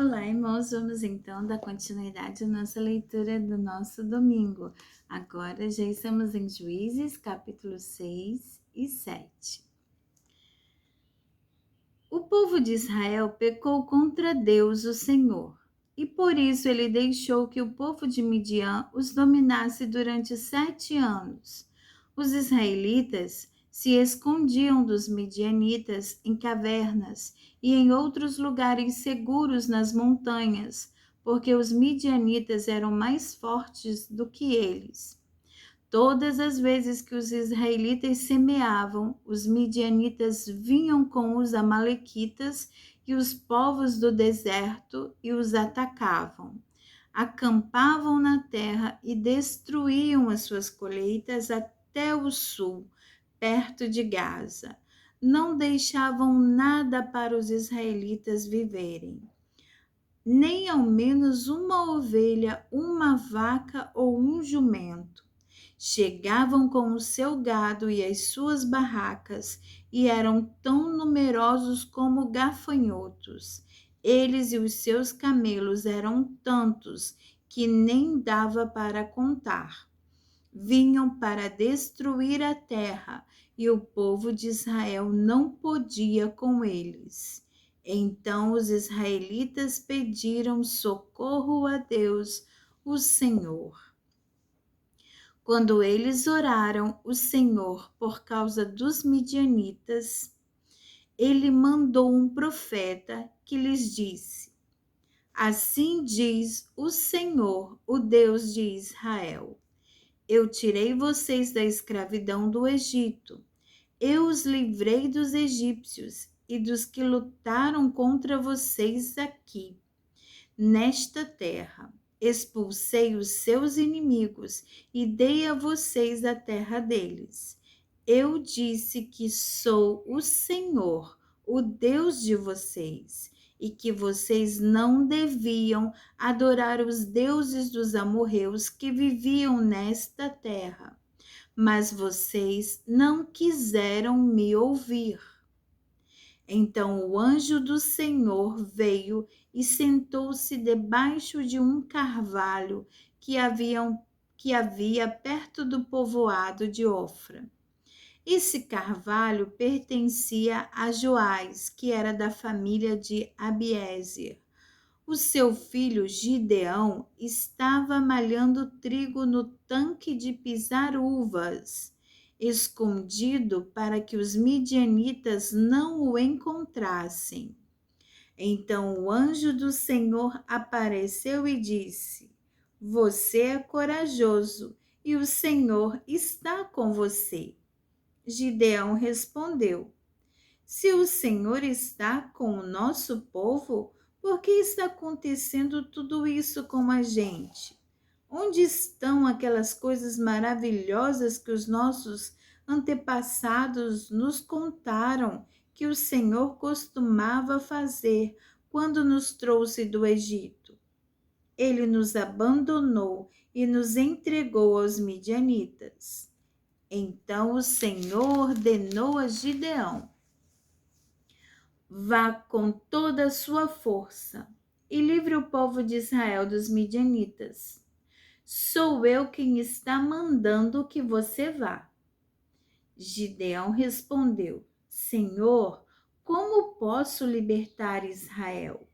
Olá, irmãos. Vamos então dar continuidade à nossa leitura do nosso domingo. Agora já estamos em Juízes, capítulo 6 e 7. O povo de Israel pecou contra Deus, o Senhor, e por isso ele deixou que o povo de Midian os dominasse durante 7 anos. Os israelitas se escondiam dos midianitas em cavernas e em outros lugares seguros nas montanhas, porque os midianitas eram mais fortes do que eles. Todas as vezes que os israelitas semeavam, os midianitas vinham com os amalequitas e os povos do deserto e os atacavam. Acampavam na terra e destruíam as suas colheitas até o sul, perto de Gaza. Não deixavam nada para os israelitas viverem, nem ao menos uma ovelha, uma vaca ou um jumento. Chegavam com o seu gado e as suas barracas, e eram tão numerosos como gafanhotos. Eles e os seus camelos eram tantos que nem dava para contar. Vinham para destruir a terra, e o povo de Israel não podia com eles. Então os israelitas pediram socorro a Deus, o Senhor. Quando eles oraram o Senhor por causa dos midianitas, ele mandou um profeta que lhes disse: Assim diz o Senhor, o Deus de Israel: Eu tirei vocês da escravidão do Egito. Eu os livrei dos egípcios e dos que lutaram contra vocês aqui, nesta terra. Expulsei os seus inimigos e dei a vocês a terra deles. Eu disse que sou o Senhor, o Deus de vocês, e que vocês não deviam adorar os deuses dos amorreus que viviam nesta terra. Mas vocês não quiseram me ouvir. Então o anjo do Senhor veio e sentou-se debaixo de um carvalho que havia perto do povoado de Ofra. Esse carvalho pertencia a Joás, que era da família de Abiezer. O seu filho Gideão estava malhando trigo no tanque de pisar uvas, escondido para que os midianitas não o encontrassem. Então o anjo do Senhor apareceu e disse: Você é corajoso e o Senhor está com você. Gideão respondeu: Se o Senhor está com o nosso povo, por que está acontecendo tudo isso com a gente? Onde estão aquelas coisas maravilhosas que os nossos antepassados nos contaram que o Senhor costumava fazer quando nos trouxe do Egito? Ele nos abandonou e nos entregou aos midianitas. Então o Senhor ordenou a Gideão: Vá com toda a sua força e livre o povo de Israel dos midianitas. Sou eu quem está mandando que você vá. Gideão respondeu: Senhor, como posso libertar Israel?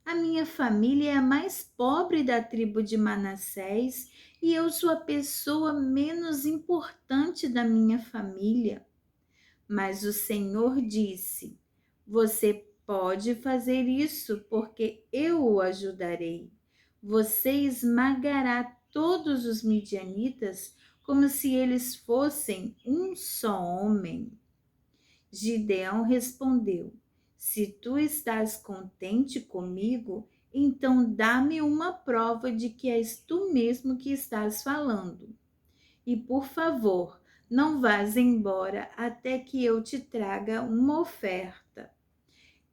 A minha família é a mais pobre da tribo de Manassés e eu sou a pessoa menos importante da minha família. Mas o Senhor disse: Você pode fazer isso, porque eu o ajudarei. Você esmagará todos os midianitas como se eles fossem um só homem. Gideão respondeu: Se tu estás contente comigo, então dá-me uma prova de que és tu mesmo que estás falando. E por favor, não vás embora até que eu te traga uma oferta.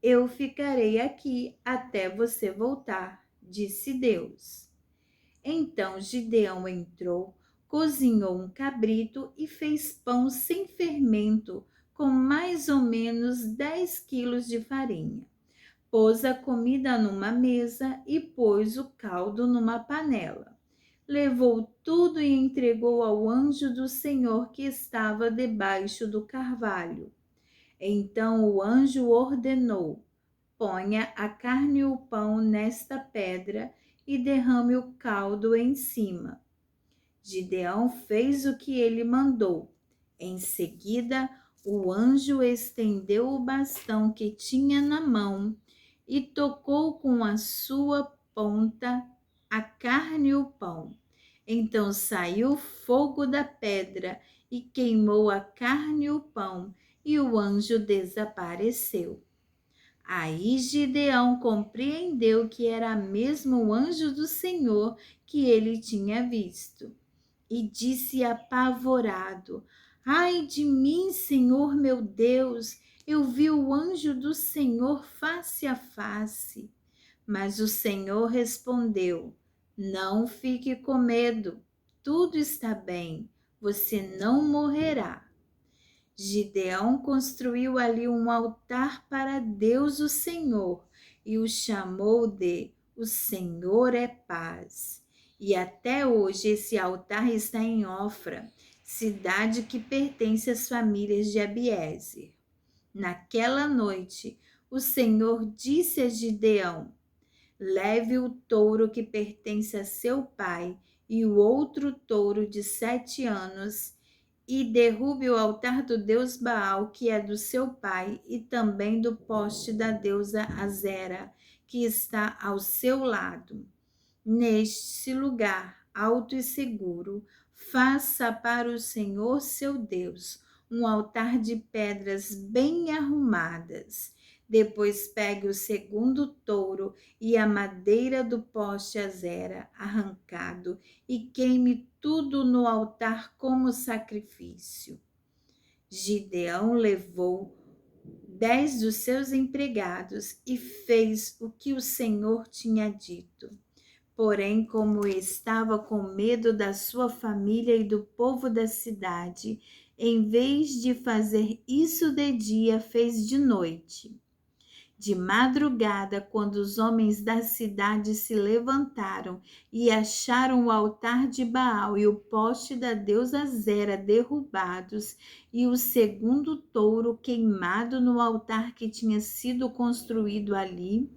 Eu ficarei aqui até você voltar, disse Deus. Então Gideão entrou, cozinhou um cabrito e fez pão sem fermento, com mais ou menos 10 quilos de farinha. Pôs a comida numa mesa e pôs o caldo numa panela. Levou tudo e entregou ao anjo do Senhor que estava debaixo do carvalho. Então o anjo ordenou: ponha a carne e o pão nesta pedra e derrame o caldo em cima. Gideão fez o que ele mandou. Em seguida, o anjo estendeu o bastão que tinha na mão e tocou com a sua ponta a carne e o pão. Então saiu fogo da pedra e queimou a carne e o pão, e o anjo desapareceu. Aí Gideão compreendeu que era mesmo o anjo do Senhor que ele tinha visto e disse apavorado: ai de mim, Senhor meu Deus, eu vi o anjo do Senhor face a face. Mas o Senhor respondeu: não fique com medo, tudo está bem, você não morrerá. Gideão construiu ali um altar para Deus o Senhor e o chamou de O Senhor é Paz. E até hoje esse altar está em Ofra, cidade que pertence às famílias de Abiezer. Naquela noite, o Senhor disse a Gideão: leve o touro que pertence a seu pai e o outro touro de 7 anos e derrube o altar do deus Baal, que é do seu pai, e também do poste da deusa Azera, que está ao seu lado. Neste lugar alto e seguro, faça para o Senhor seu Deus um altar de pedras bem arrumadas. Depois pegue o segundo touro e a madeira do poste Azera arrancado e queime tudo no altar como sacrifício. Gideão levou 10 dos seus empregados e fez o que o Senhor tinha dito. Porém, como estava com medo da sua família e do povo da cidade, em vez de fazer isso de dia, fez de noite. De madrugada, quando os homens da cidade se levantaram e acharam o altar de Baal e o poste da deusa Zera derrubados e o segundo touro queimado no altar que tinha sido construído ali,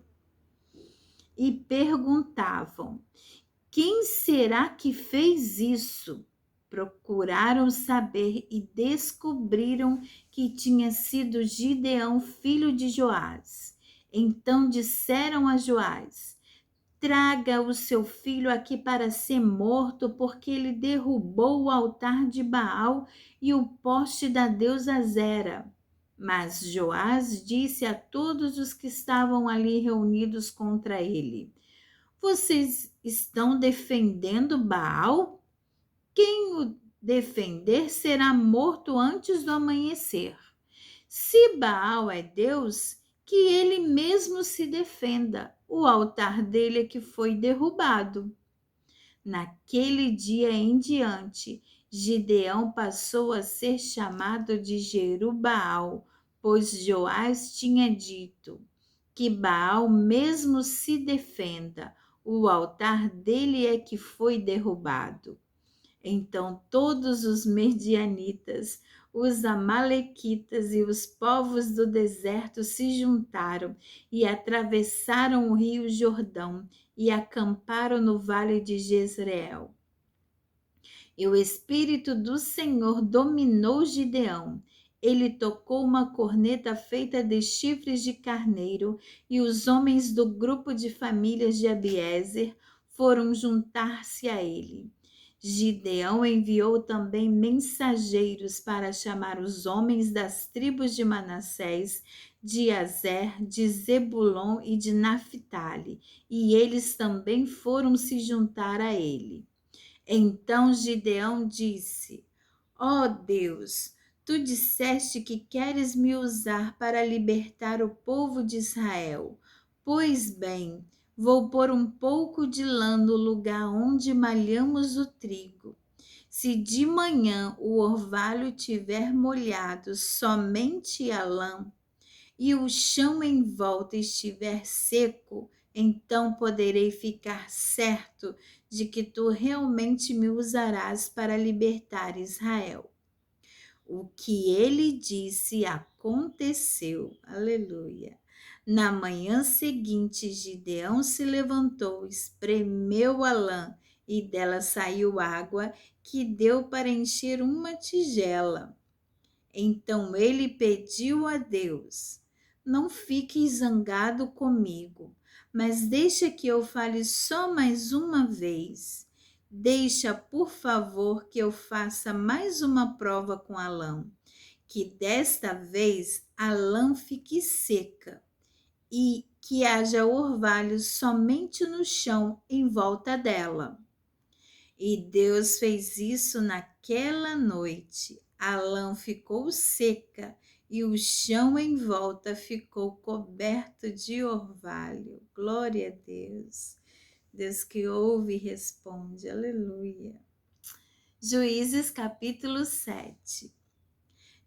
e perguntavam: quem será que fez isso? Procuraram saber e descobriram que tinha sido Gideão, filho de Joás. Então disseram a Joás: traga o seu filho aqui para ser morto, porque ele derrubou o altar de Baal e o poste da deusa Zera. Mas Joás disse a todos os que estavam ali reunidos contra ele: vocês estão defendendo Baal? Quem o defender será morto antes do amanhecer. Se Baal é Deus, que ele mesmo se defenda. O altar dele é que foi derrubado. Naquele dia em diante, Gideão passou a ser chamado de Jerubaal, pois Joás tinha dito: que Baal mesmo se defenda, o altar dele é que foi derrubado. Então todos os medianitas, os amalequitas e os povos do deserto se juntaram e atravessaram o rio Jordão e acamparam no vale de Jezreel. E o Espírito do Senhor dominou Gideão. Ele tocou uma corneta feita de chifres de carneiro, e os homens do grupo de famílias de Abiezer foram juntar-se a ele. Gideão enviou também mensageiros para chamar os homens das tribos de Manassés, de Azer, de Zebulon e de Naphtali, e eles também foram se juntar a ele. Então Gideão disse: ó Deus, tu disseste que queres me usar para libertar o povo de Israel. Pois bem, vou pôr um pouco de lã no lugar onde malhamos o trigo. Se de manhã o orvalho tiver molhado somente a lã, e o chão em volta estiver seco, então poderei ficar certo de que tu realmente me usarás para libertar Israel. O que ele disse aconteceu. Aleluia. Na manhã seguinte, Gideão se levantou, espremeu a lã e dela saiu água que deu para encher uma tigela. Então ele pediu a Deus: não fique zangado comigo, mas deixa que eu fale só mais uma vez. Deixa, por favor, que eu faça mais uma prova com a lã, que desta vez a lã fique seca e que haja orvalho somente no chão em volta dela. E Deus fez isso naquela noite. A lã ficou seca e o chão em volta ficou coberto de orvalho. Glória a Deus. Deus que ouve e responde. Aleluia. Juízes capítulo 7.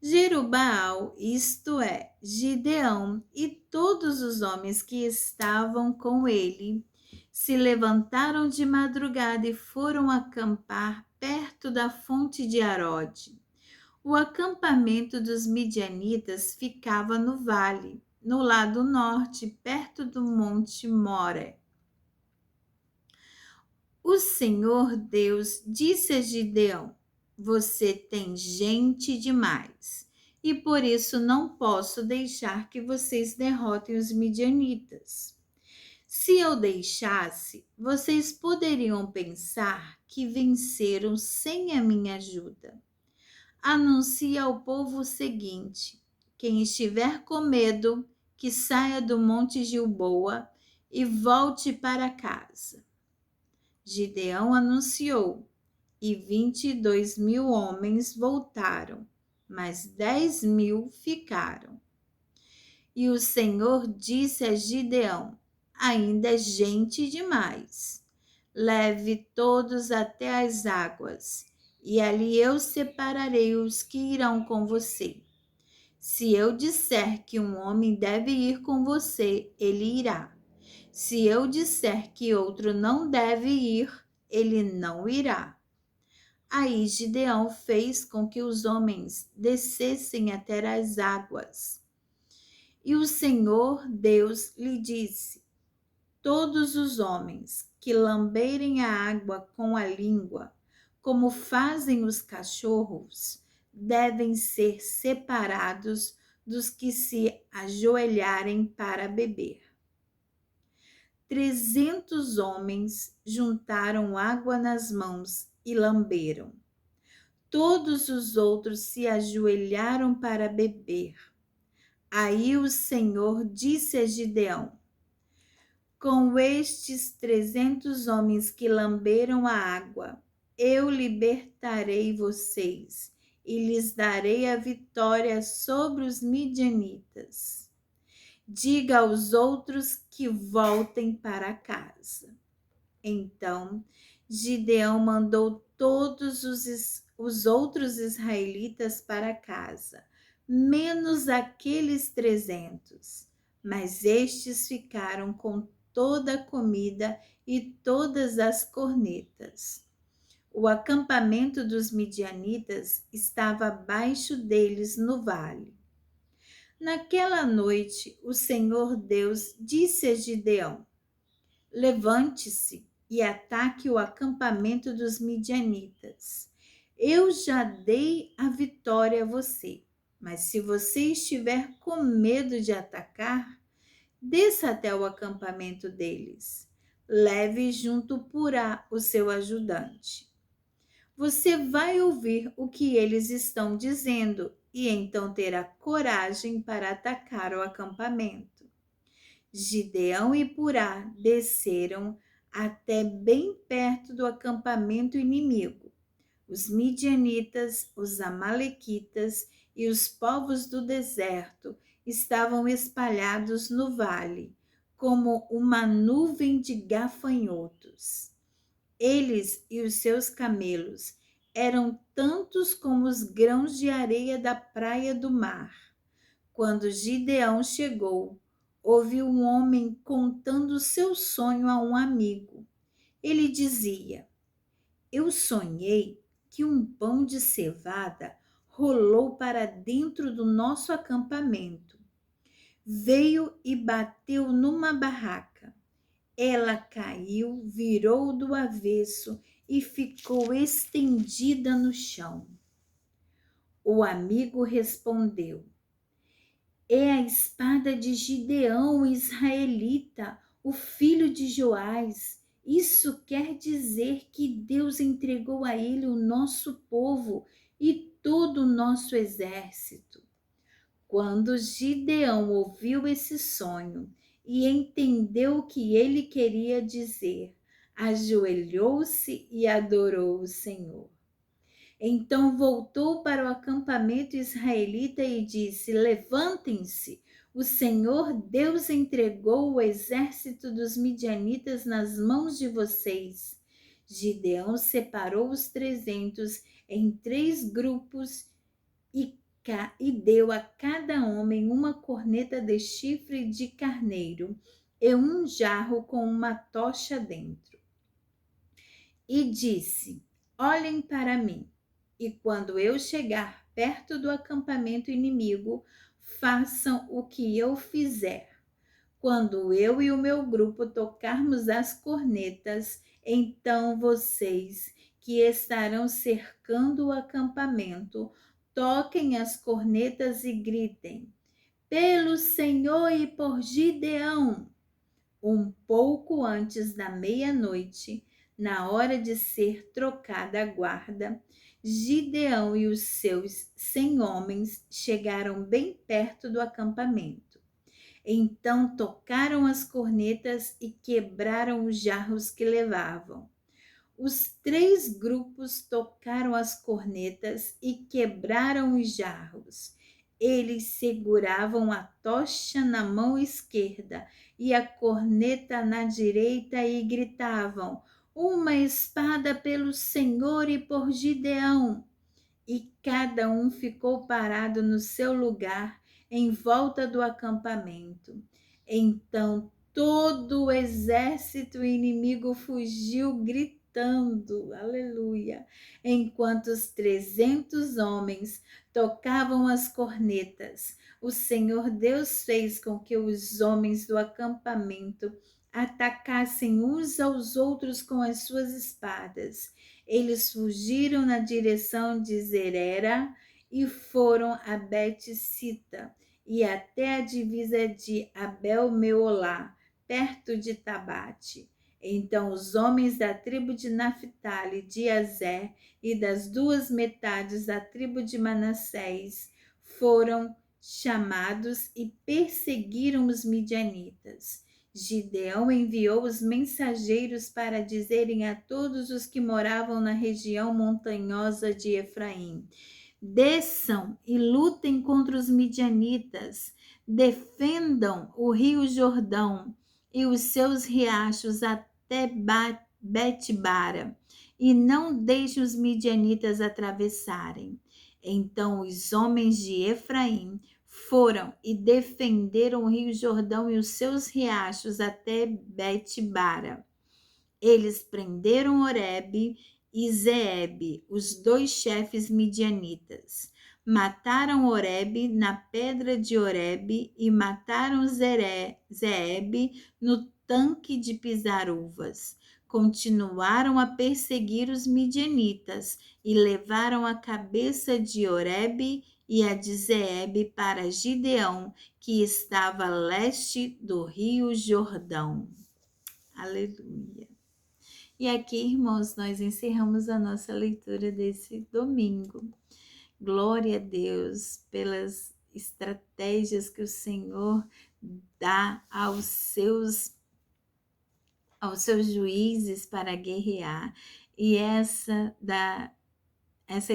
Jerubbaal, isto é, Gideão, e todos os homens que estavam com ele, se levantaram de madrugada e foram acampar perto da fonte de Arode. O acampamento dos midianitas ficava no vale, no lado norte, perto do monte More. O Senhor Deus disse a Gideão: você tem gente demais, e por isso não posso deixar que vocês derrotem os midianitas. Se eu deixasse, vocês poderiam pensar que venceram sem a minha ajuda. Anuncie ao povo o seguinte: quem estiver com medo, que saia do monte Gilboa e volte para casa. Gideão anunciou, e 22.000 homens voltaram, mas 10.000 ficaram. E o Senhor disse a Gideão: ainda é gente demais. Leve todos até as águas, e ali eu separarei os que irão com você. Se eu disser que um homem deve ir com você, ele irá. Se eu disser que outro não deve ir, ele não irá. Aí Gideão fez com que os homens descessem até as águas. E o Senhor Deus lhe disse: todos os homens que lamberem a água com a língua, como fazem os cachorros, devem ser separados dos que se ajoelharem para beber. 300 homens juntaram água nas mãos e lamberam. Todos os outros se ajoelharam para beber. Aí o Senhor disse a Gideão: com estes 300 homens que lamberam a água, eu libertarei vocês e lhes darei a vitória sobre os midianitas. Diga aos outros que voltem para casa. Então, Gideão mandou todos os outros israelitas para casa, menos aqueles 300. Mas estes ficaram com toda a comida e todas as cornetas. O acampamento dos midianitas estava abaixo deles no vale. Naquela noite, o Senhor Deus disse a Gideão: levante-se e ataque o acampamento dos midianitas. Eu já dei a vitória a você, mas se você estiver com medo de atacar, desça até o acampamento deles. Leve junto Purá, o seu ajudante. Você vai ouvir o que eles estão dizendo e então terá coragem para atacar o acampamento. Gideão e Purá desceram até bem perto do acampamento inimigo. Os midianitas, os amalequitas e os povos do deserto estavam espalhados no vale, como uma nuvem de gafanhotos. Eles e os seus camelos eram tantos como os grãos de areia da praia do mar. Quando Gideão chegou, ouviu um homem contando seu sonho a um amigo. Ele dizia: Eu sonhei que um pão de cevada rolou para dentro do nosso acampamento. Veio e bateu numa barraca. Ela caiu, virou do avesso e ficou estendida no chão. O amigo respondeu: É a espada de Gideão, israelita, o filho de Joás. Isso quer dizer que Deus entregou a ele o nosso povo e todo o nosso exército. Quando Gideão ouviu esse sonho e entendeu o que ele queria dizer, ajoelhou-se e adorou o Senhor. Então voltou para o acampamento israelita e disse: Levantem-se, o Senhor Deus entregou o exército dos midianitas nas mãos de vocês. Gideão separou os 300 em 3 grupos e deu a cada homem uma corneta de chifre de carneiro e um jarro com uma tocha dentro. E disse: Olhem para mim. E quando eu chegar perto do acampamento inimigo, façam o que eu fizer. Quando eu e o meu grupo tocarmos as cornetas, então vocês que estarão cercando o acampamento, toquem as cornetas e gritem: Pelo Senhor e por Gideão! Um pouco antes da meia-noite, na hora de ser trocada a guarda, Gideão e os seus 100 homens chegaram bem perto do acampamento. Então tocaram as cornetas e quebraram os jarros que levavam. Os 3 grupos tocaram as cornetas e quebraram os jarros. Eles seguravam a tocha na mão esquerda e a corneta na direita e gritavam: Uma espada pelo Senhor e por Gideão! E cada um ficou parado no seu lugar em volta do acampamento. Então todo o exército inimigo fugiu gritando, aleluia, enquanto os 300 homens tocavam as cornetas. O Senhor Deus fez com que os homens do acampamento atacassem uns aos outros com as suas espadas. Eles fugiram na direção de Zerera e foram a Bet-Sita e até a divisa de Abel-Meolá, perto de Tabate. Então os homens da tribo de Naphtali, de Azer e das 2 metades da tribo de Manassés foram chamados e perseguiram os midianitas. Gideão enviou os mensageiros para dizerem a todos os que moravam na região montanhosa de Efraim: Desçam e lutem contra os midianitas, defendam o rio Jordão e os seus riachos até Betbara, e não deixem os midianitas atravessarem. Então os homens de Efraim foram e defenderam o rio Jordão e os seus riachos até Betbara. Eles prenderam Oreb e Zeeb, os 2 chefes midianitas. Mataram Oreb na pedra de Oreb e mataram Zeeb no tanque de pisar uvas. Continuaram a perseguir os midianitas e levaram a cabeça de Oreb e a de Zeeb para Gideão, que estava a leste do rio Jordão. Aleluia. E aqui, irmãos, nós encerramos a nossa leitura desse domingo. Glória a Deus pelas estratégias que o Senhor dá aos seus juízes para guerrear. E essa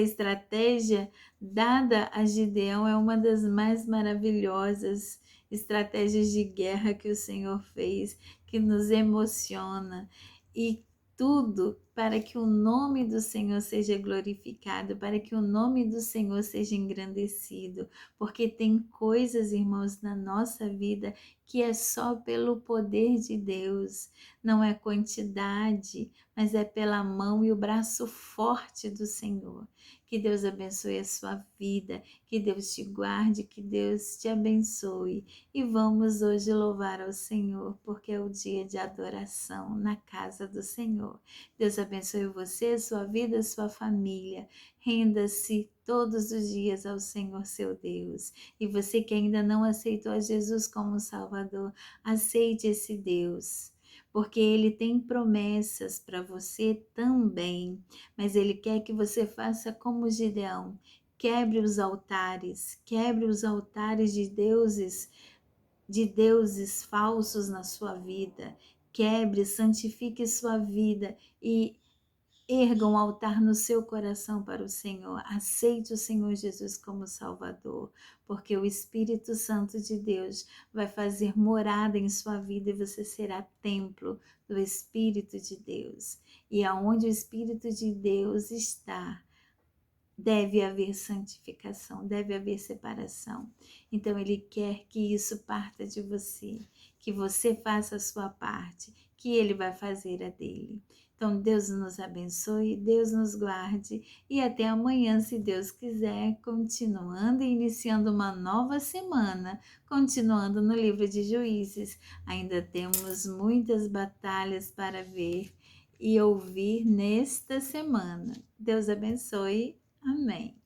estratégia dada a Gideão é uma das mais maravilhosas estratégias de guerra que o Senhor fez, que nos emociona. E tudo para que o nome do Senhor seja glorificado, para que o nome do Senhor seja engrandecido, porque tem coisas, irmãos, na nossa vida que é só pelo poder de Deus, não é quantidade, mas é pela mão e o braço forte do Senhor. Que Deus abençoe a sua vida, que Deus te guarde, que Deus te abençoe. E vamos hoje louvar ao Senhor, porque é o dia de adoração na casa do Senhor. Deus abençoe você, sua vida, sua família. Renda-se todos os dias ao Senhor seu Deus. E você que ainda não aceitou a Jesus como Salvador, aceite esse Deus, porque Ele tem promessas para você também, mas Ele quer que você faça como Gideão, quebre os altares de deuses falsos na sua vida, quebre, santifique sua vida e erga um altar no seu coração para o Senhor. Aceite o Senhor Jesus como Salvador, porque o Espírito Santo de Deus vai fazer morada em sua vida e você será templo do Espírito de Deus. E aonde o Espírito de Deus está, deve haver santificação, deve haver separação. Então Ele quer que isso parta de você, que você faça a sua parte, que Ele vai fazer a dele. Então Deus nos abençoe, Deus nos guarde e até amanhã, se Deus quiser, continuando e iniciando uma nova semana, continuando no livro de Juízes. Ainda temos muitas batalhas para ver e ouvir nesta semana. Deus abençoe. Amém.